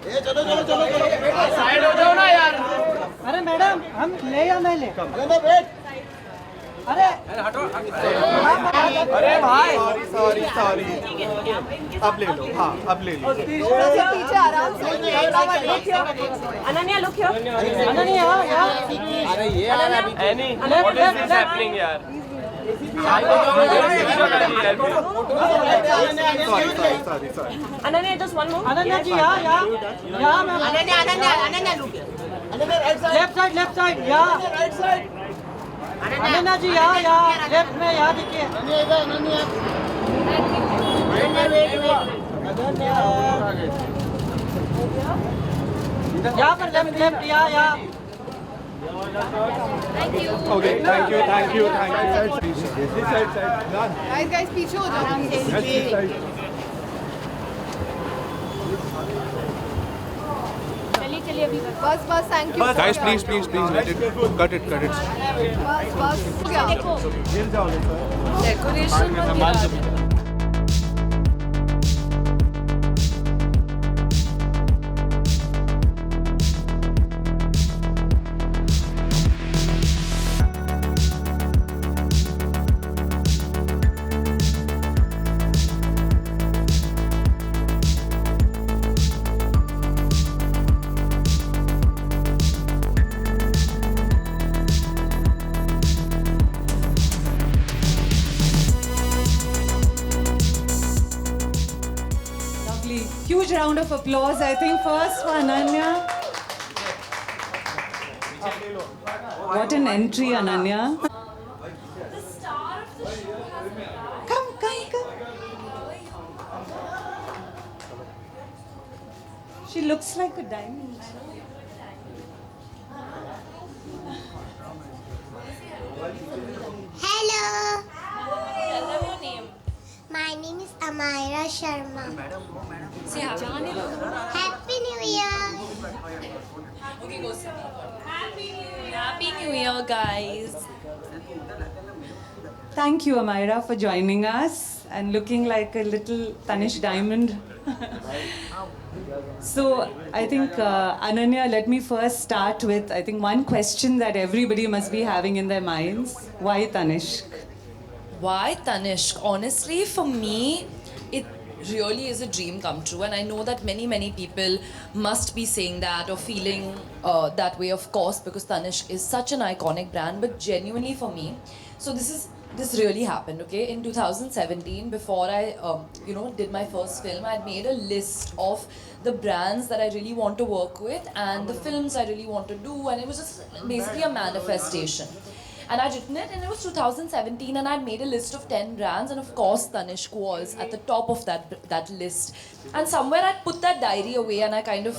ए चलो चलो चलो चलो साइड हो जाओ ना यार। अरे मैडम हम ले या नहीं ले? अरे ना वेट अरे अरे भाई सॉरी सॉरी अब ले लो हाँ अब ले लो पीछे आराम से अनन्या लुक हियर अनन्या यार अरे ये यार अभी any Left, what is left, this left. Happening यार। भाई को sorry sorry sorry Ananya just one more Ananya ji यहाँ ma'am Ananya look here left side यहाँ अनन्या जी यहाँ लेफ्ट में यहाँ देखिए यहाँ पर लेफ्ट यहाँ okay thank you thank you thank you guys पीछे हो जाओ चलिए अभी बस thank you guys please please please let it cut it बस हो गया decoration Lovely. Huge round of applause, I think, first for Ananya. What an entry, Ananya. Come. She looks like a diamond. Hello. My name is Amira Sharma. Happy New Year. Happy New Year, guys. Thank you, Amira, for joining us and looking like a little Tanish diamond. So, I think, Ananya, let me first start with, I think, one question that everybody must be having in their minds. Why Tanishq? Why Tanishq? Honestly, for me, it really is a dream come true, and I know that many people must be saying that or feeling that way, of course, because Tanishq is such an iconic brand. But genuinely for me, so this really happened. Okay, in 2017, before I did my first film, I had made a list of the brands that I really want to work with and the films I really want to do, and it was just basically a manifestation. And I'd written it, and it was 2017, and I'd made a list of 10 brands, and of course Tanishq was at the top of that list. And somewhere I'd put that diary away, and I kind of,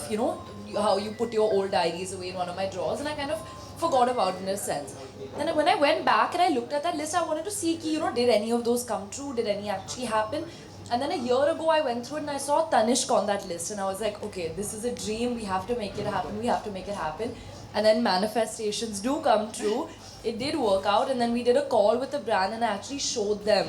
how you put your old diaries away in one of my drawers, and I kind of forgot about it in a sense. Then when I went back and I looked at that list, I wanted to see, did any of those come true? Did any actually happen? And then a year ago, I went through it and I saw Tanishq on that list, and I was like, okay, this is a dream. We have to make it happen. We have to make it happen. And then manifestations do come true. It did work out, and then we did a call with the brand, and I actually showed them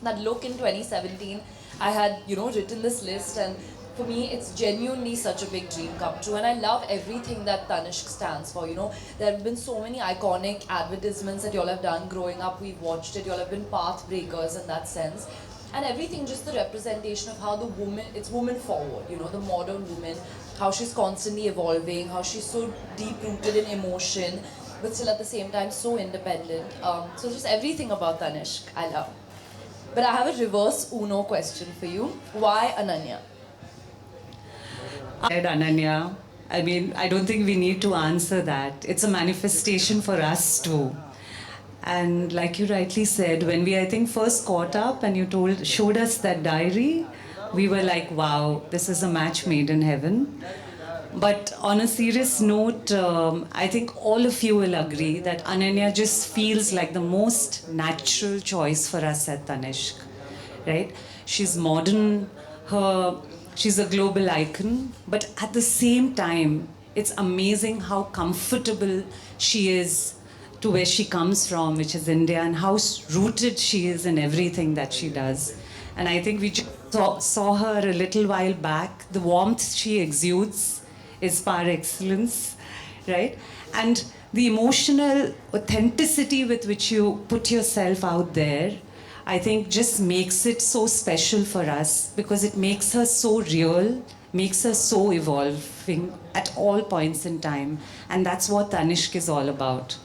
that look in 2017. I had, written this list, and for me, it's genuinely such a big dream come true, and I love everything that Tanishq stands for. There have been so many iconic advertisements that y'all have done growing up. We've watched it. Y'all have been path breakers in that sense. And everything, just the representation of how the woman, it's woman forward, the modern woman, how she's constantly evolving, how she's so deep rooted in emotion, but still at the same time so independent. So just everything about Tanishq, I love. But I have a reverse Uno question for you. Why Ananya? Said Ananya, I mean, I don't think we need to answer that. It's a manifestation for us too. And like you rightly said, when we, I think, first caught up and you showed us that diary, we were like, wow, this is a match made in heaven. But on a serious note, I think all of you will agree that Ananya just feels like the most natural choice for us at Tanishq, right? She's modern, she's a global icon, but at the same time, it's amazing how comfortable she is to where she comes from, which is India, and how rooted she is in everything that she does. And I think we just saw her a little while back. The warmth she exudes is par excellence, right? And the emotional authenticity with which you put yourself out there, I think just makes it so special for us, because it makes her so real, makes her so evolving at all points in time. And that's what Tanishq is all about.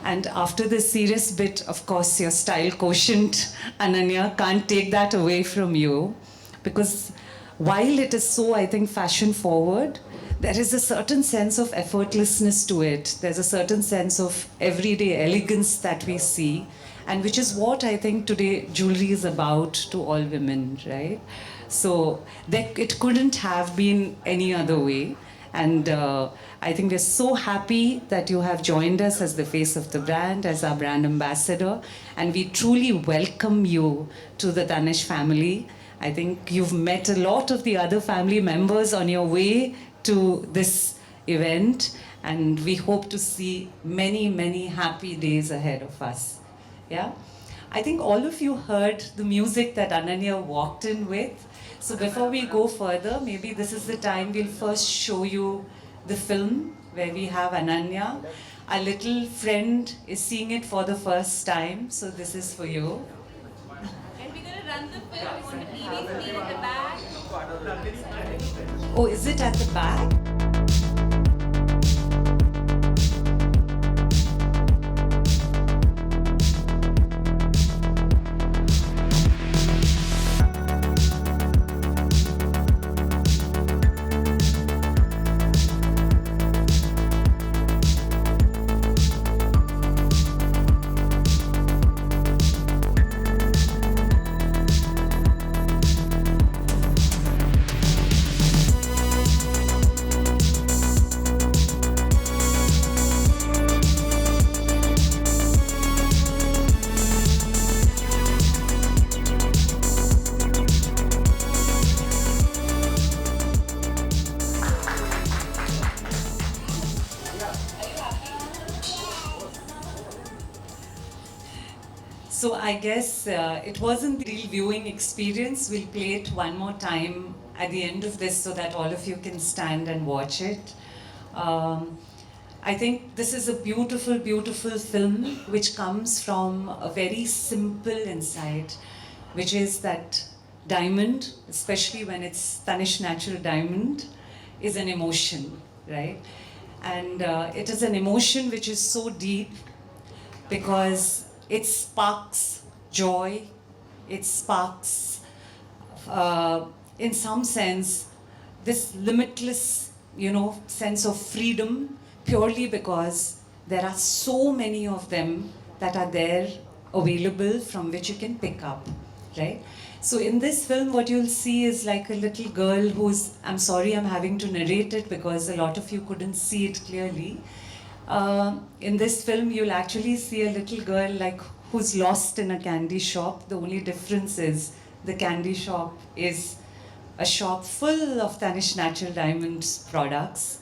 And after this serious bit, of course, your style quotient, Ananya, can't take that away from you. Because while it is so, I think, fashion forward, there is a certain sense of effortlessness to it. There's a certain sense of everyday elegance that we see, and which is what I think today jewelry is about to all women, right? So it couldn't have been any other way. And I think we're so happy that you have joined us as the face of the brand, as our brand ambassador. And we truly welcome you to the Tanishq family. I think you've met a lot of the other family members on your way to this event. And we hope to see many, many happy days ahead of us. Yeah? I think all of you heard the music that Ananya walked in with. So before we go further, maybe this is the time we'll first show you the film where we have Ananya. Our little friend is seeing it for the first time, so this is for you. And we're going to run the film on the TV screen at the back. Oh, is it at the back? So I guess it wasn't the real viewing experience. We'll play it one more time at the end of this so that all of you can stand and watch it. I think this is a beautiful, beautiful film which comes from a very simple insight, which is that diamond, especially when it's Tanishq natural diamond, is an emotion, right? And it is an emotion which is so deep because it sparks joy, it sparks, in some sense, this limitless, sense of freedom, purely because there are so many of them that are there available from which you can pick up, right? So in this film, what you'll see is like a little girl who's, I'm sorry I'm having to narrate it because a lot of you couldn't see it clearly. In this film, you'll actually see a little girl like who's lost in a candy shop. The only difference is the candy shop is a shop full of Tanishq Natural Diamonds products.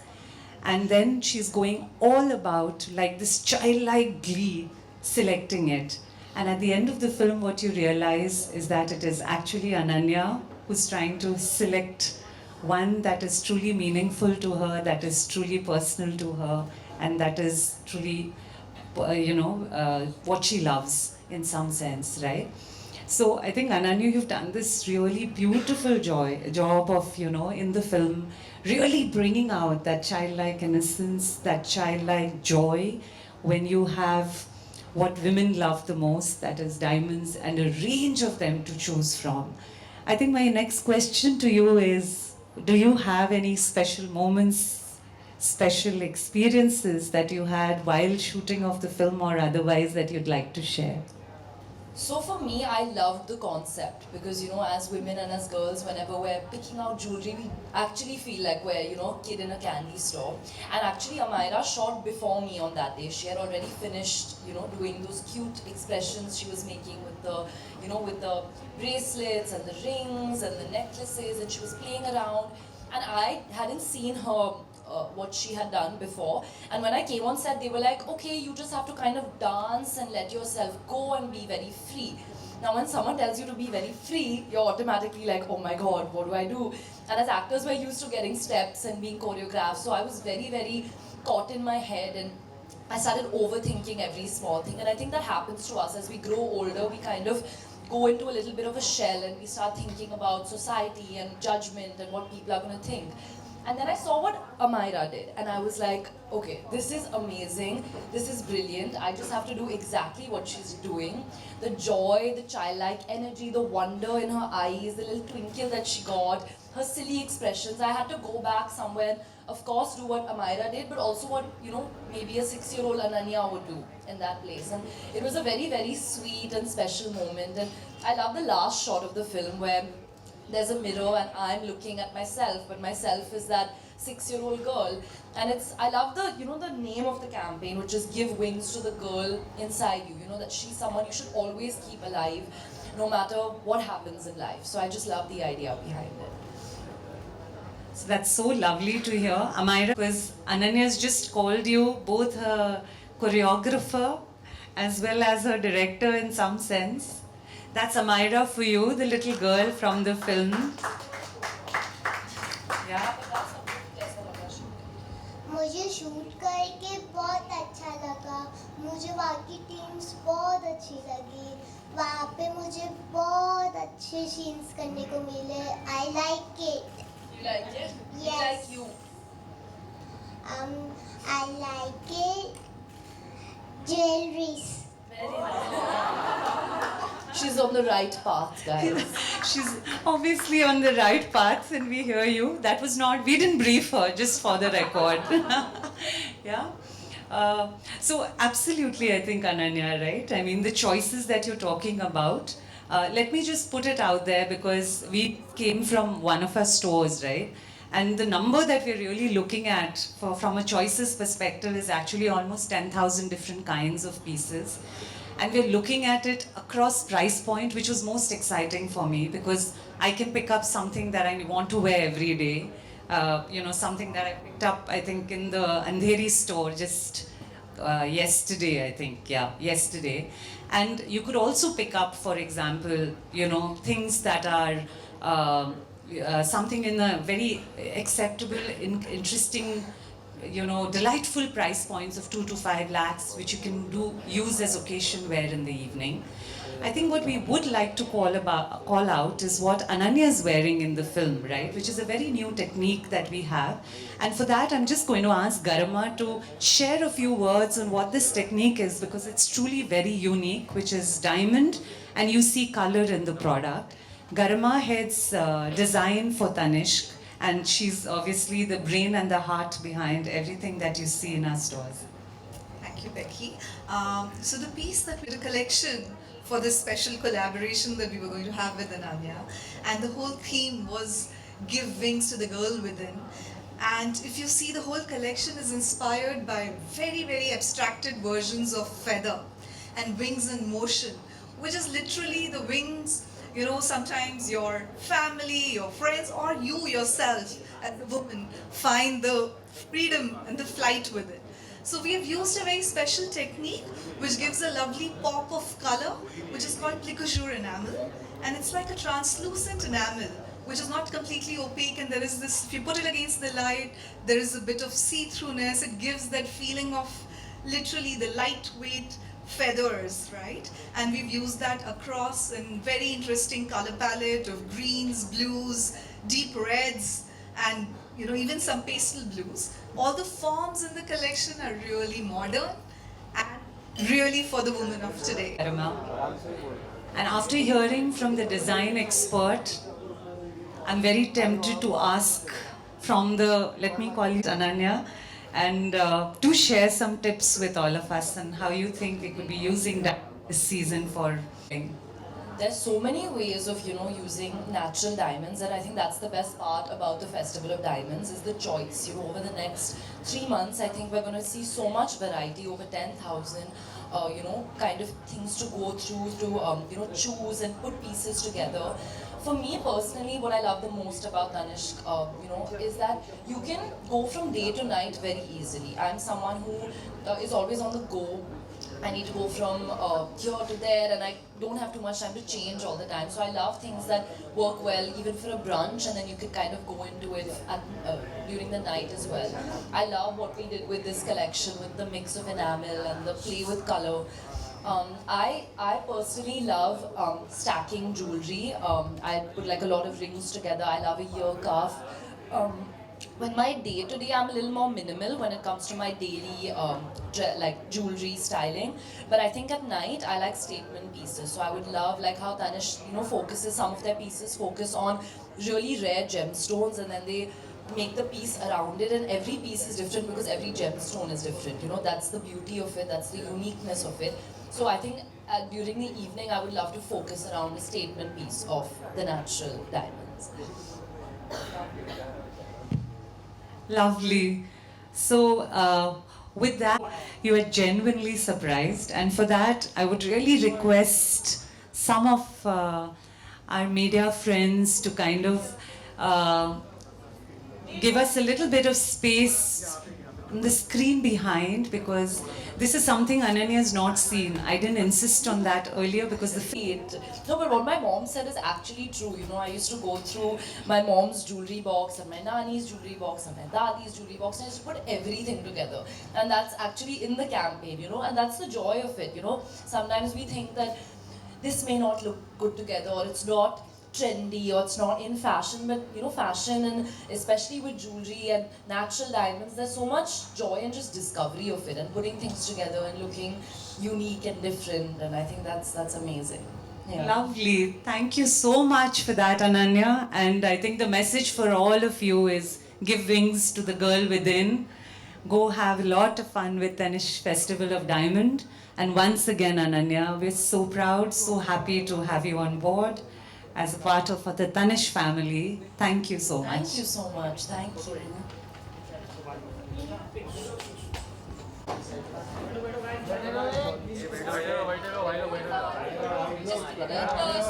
And then she's going all about like this childlike glee selecting it. And at the end of the film, what you realize is that it is actually Ananya who's trying to select one that is truly meaningful to her, that is truly personal to her, and that is truly, what she loves in some sense, right? So I think, Ananya, you've done this really beautiful job of, in the film, really bringing out that childlike innocence, that childlike joy when you have what women love the most, that is diamonds, and a range of them to choose from. I think my next question to you is, do you have any special moments, special experiences that you had while shooting of the film or otherwise that you'd like to share? So for me, I loved the concept because, as women and as girls, whenever we're picking out jewelry, we actually feel like we're, a kid in a candy store. And actually, Amaira shot before me on that day. She had already finished, doing those cute expressions she was making with the, with the bracelets and the rings and the necklaces, and she was playing around. And I hadn't seen her what she had done before, and when I came on set they were like, okay, you just have to kind of dance and let yourself go and be very free. Now, when someone tells you to be very free, you're automatically like, oh my god, what do I do? And as actors, we're used to getting steps and being choreographed, so I was very, very caught in my head, and I started overthinking every small thing. And I think that happens to us as we grow older. We kind of go into a little bit of a shell and we start thinking about society and judgment and what people are going to think. And then I saw what Amira did, and I was like, okay, this is amazing, this is brilliant, I just have to do exactly what she's doing. The joy, the childlike energy, the wonder in her eyes, the little twinkle that she got, her silly expressions. I had to go back somewhere and, of course, do what Amira did, but also what, maybe a 6-year-old Ananya would do in that place. And it was a very, very sweet and special moment. And I love the last shot of the film where there's a mirror and I'm looking at myself, but myself is that 6-year-old girl. And I love the, the name of the campaign, which is Give Wings to the Girl Inside You. That she's someone you should always keep alive, no matter what happens in life. So I just love the idea behind it. So that's so lovely to hear. Amira, because Ananya's just called you both her choreographer as well as her director in some sense. That's Amira for you, the little girl from the film. Yeah. मुझे shoot करके बहुत अच्छा लगा, मुझे वहाँ की teams बहुत अच्छी लगी, वहाँ पे मुझे बहुत अच्छे सीन्स करने को मिले. I like it. You like it? Yes. We like you. I like it. Jewelries. Very nice. She's on the right path, guys. She's obviously on the right path, and we hear you. That was not, we didn't brief her, just for the record. Yeah. So absolutely, I think, Ananya, right? I mean, the choices that you're talking about, let me just put it out there, because we came from one of our stores, right? And the number that we're really looking at from a choices perspective is actually almost 10,000 different kinds of pieces. And we're looking at it across price point, which was most exciting for me, because I can pick up something that I want to wear every day. Something that I picked up, I think, in the Andheri store just yesterday, I think. Yeah, yesterday. And you could also pick up, for example, things that are something in a very acceptable, interesting, delightful price points of 2 to 5 lakhs, which you can use as occasion wear in the evening. I think what we would like to call out is what Ananya is wearing in the film, right? Which is a very new technique that we have. And for that, I'm just going to ask Garima to share a few words on what this technique is, because it's truly very unique, which is diamond, and you see color in the product. Garima heads design for Tanishq, and she's obviously the brain and the heart behind everything that you see in our stores. Thank you, Becky. So the piece that we did a collection for this special collaboration that we were going to have with Ananya, and the whole theme was Give Wings to the Girl Within. And if you see, the whole collection is inspired by very, very abstracted versions of feather and wings in motion, which is literally the wings. Sometimes your family, your friends, or you yourself as a woman find the freedom and the flight with it. So we have used a very special technique which gives a lovely pop of color, which is called Plicosure enamel. And it's like a translucent enamel, which is not completely opaque, and there is this, if you put it against the light, there is a bit of see-throughness. It gives that feeling of literally the lightweight feathers, right? And we've used that across in very interesting color palette of greens, blues, deep reds, and even some pastel blues. All the forms in the collection are really modern and really for the woman of today. And after hearing from the design expert, I'm very tempted to ask from the, let me call it Ananya, and do share some tips with all of us and how you think we could be using that this season for. There's so many ways of, using natural diamonds, and I think that's the best part about the Festival of Diamonds is the choice. Over the next 3 months, I think we're going to see so much variety, over 10,000, kind of things to go through to, choose and put pieces together. For me personally, what I love the most about Tanishq, is that you can go from day to night very easily. I'm someone who is always on the go. I need to go from here to there, and I don't have too much time to change all the time. So I love things that work well, even for a brunch, and then you could kind of go into it during the night as well. I love what we did with this collection, with the mix of enamel and the play with color. I personally love stacking jewelry. I put like a lot of rings together. I love a ear cuff. When my day-to-day, I'm a little more minimal when it comes to my daily like jewelry styling. But I think at night I like statement pieces. So I would love like how Tanishq, focuses some of their pieces focus on really rare gemstones, and then they make the piece around it, and every piece is different because every gemstone is different. That's the beauty of it. That's the uniqueness of it. So I think during the evening I would love to focus around a statement piece of the natural diamonds. Lovely. So, with that, you are genuinely surprised, and for that, I would really request some of our media friends to kind of give us a little bit of space on the screen behind, because this is something Ananya's not seen. I didn't insist on that earlier because No, but what my mom said is actually true. I used to go through my mom's jewelry box and my nani's jewelry box and my dadi's jewelry box, and I used to put everything together. And that's actually in the campaign, and that's the joy of it, Sometimes we think that this may not look good together, or it's not trendy, or it's not in fashion, but fashion, and especially with jewelry and natural diamonds, there's so much joy and just discovery of it, and putting things together and looking unique and different, and I think that's amazing. Yeah. Lovely. Thank you so much for that, Ananya. And I think the message for all of you is give wings to the girl within. Go have a lot of fun with Tanishq Festival of Diamond. And once again, Ananya, we're so proud, so happy to have you on board as a part of the Tanishq family. Thank you so much. Thank you so much. Thank you. So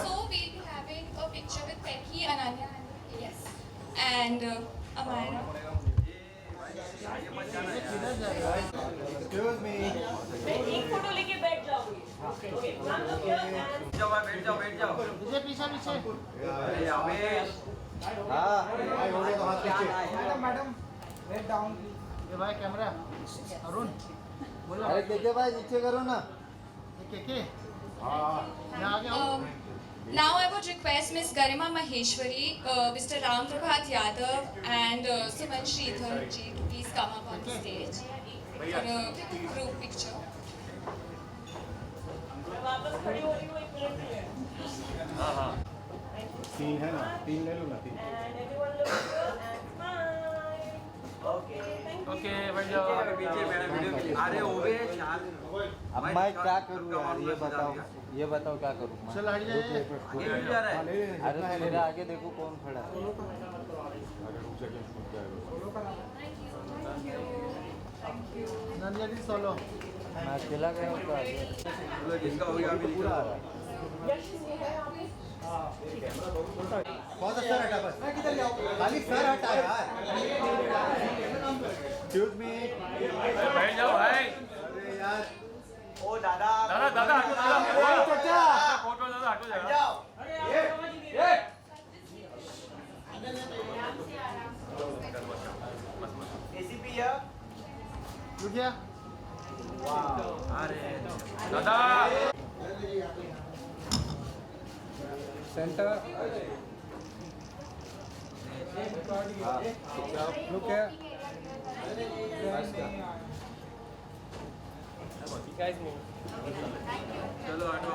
we'll be having a picture with Becky, Ananya, and Amara. Excuse me. एक photo लेके बैठ जाओगे okay हम लोग बैठ जाओ पीछे पीछे पीछे हाँ हो गया तो हाथ पीछे मैडम वेट डाउन ये भाई कैमरा अरुण बोलो अरे देखे भाई नीचे करो ना के हाँ मैं आगे आऊँ Now I would request Ms. Garima Maheshwari, Mr. Ram Prabhat Yadav and Suman Sridhar ji to please come up on the stage for a group picture. वापस खड़ी हो रही हूँ एक मिनट के लिए हाँ तीन है ना तीन ले लो ना तीन and everyone look good and smile okay thank you okay बैठ जाओ पीछे मेरा वीडियो अरे ओवे शाल अब मैं क्या करूँ यार ये बताओ क्या करूँ चल हट जाइए अरे मेरा आगे देखो कौन खड़ा है नंदिया जी सोलो मैं अकेला गया हूँ तो जिसका हो गया अभी पूरा आ रहा है बहुत अच्छा हटा बस खाली सर हटा यार एक्सक्यूज मी बैठ जाओ भाई अरे यार ओ दादा हटो चाचा फोटो दादा हटो जाओ एसीपी या रुक गया अरे दादा सेंटर लुक है चलो हटो